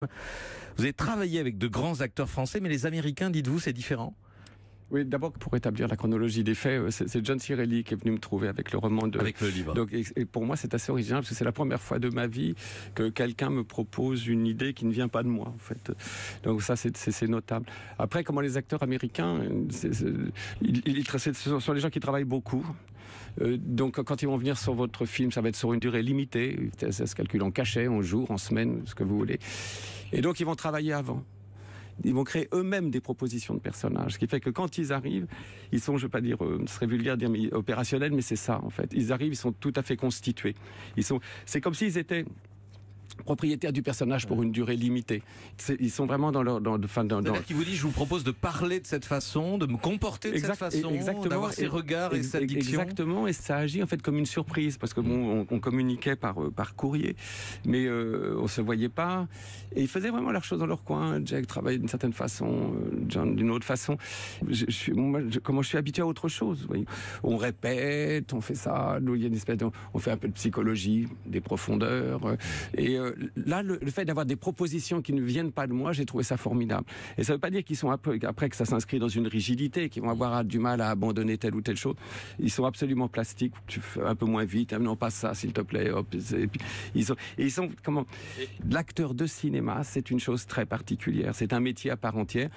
Vous avez travaillé avec de grands acteurs français, mais les Américains, dites-vous, c'est différent? Oui, d'abord, pour établir la chronologie des faits, c'est John Cirelli qui est venu me trouver avec le roman de... Avec le livre. Donc, et pour moi, c'est assez original, parce que c'est la première fois de ma vie que quelqu'un me propose une idée qui ne vient pas de moi, en fait. Donc ça, c'est notable. Après, comment les acteurs américains, ce sont les gens qui travaillent beaucoup. Donc quand ils vont venir sur votre film, ça va être sur une durée limitée. Ça se calcule en cachet, en jours, en semaines, ce que vous voulez. Et donc ils vont travailler avant. Ils vont créer eux-mêmes des propositions de personnages. Ce qui fait que quand ils arrivent, ils sont, je ne veux pas dire, ce serait vulgaire de dire opérationnels, mais c'est ça en fait. Ils arrivent, ils sont tout à fait constitués. C'est comme s'ils étaient propriétaires du personnage pour une durée limitée. Ils sont vraiment dans leur... C'est-à-dire qu'il vous dit, je vous propose de parler de cette façon, de me comporter de cette façon, d'avoir ces regards et cette diction. Exactement, et ça agit en fait comme une surprise, parce que bon, on communiquait par courrier, mais on se voyait pas, et ils faisaient vraiment leurs choses dans leur coin. Jack travaillait d'une certaine façon, John d'une autre façon. Comment je suis habitué à autre chose, vous voyez. On répète, on fait ça, il y a une espèce on fait un peu de psychologie, des profondeurs, et là, le fait d'avoir des propositions qui ne viennent pas de moi, j'ai trouvé ça formidable. Et ça ne veut pas dire qu'ils sont après que ça s'inscrit dans une rigidité, qu'ils vont avoir du mal à abandonner telle ou telle chose. Ils sont absolument plastiques. Tu fais un peu moins vite. Non, pas ça, s'il te plaît. Hop. Et puis, ils sont comment. L'acteur de cinéma, c'est une chose très particulière. C'est un métier à part entière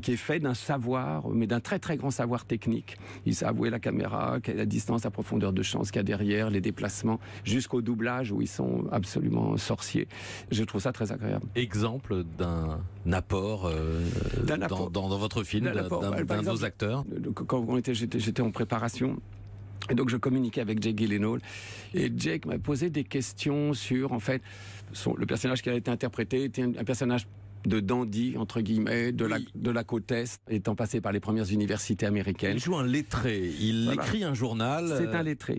qui est fait d'un savoir, mais d'un très très grand savoir technique. Ils savent où est la caméra, quelle est la distance, la profondeur de champ, ce qu'il y a derrière, les déplacements, jusqu'au doublage où ils sont absolument sorciers. Je trouve ça très agréable. Exemple d'un apport, dans votre film, d'un de vos acteurs. Quand j'étais en préparation, et donc je communiquais avec Jake Gyllenhaal, et Jake m'a posé des questions sur, en fait, le personnage qui a été interprété était un personnage de dandy, entre guillemets, de la côte Est, étant passé par les premières universités américaines. Il joue un lettré, il écrit un journal.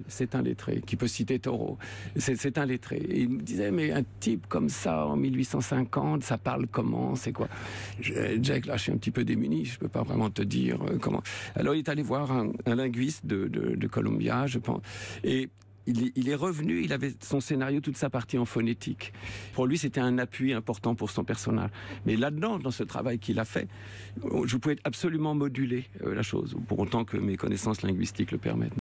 C'est un lettré, qui peut citer Thoreau. C'est un lettré. Et il me disait, mais un type comme ça, en 1850, ça parle comment, c'est quoi? Jack, là, je suis un petit peu démuni, je peux pas vraiment te dire comment. Alors, il est allé voir un linguiste de Columbia, je pense, et il est revenu, il avait son scénario, toute sa partie en phonétique. Pour lui, c'était un appui important pour son personnage. Mais là-dedans, dans ce travail qu'il a fait, je pouvais absolument moduler la chose, pour autant que mes connaissances linguistiques le permettent.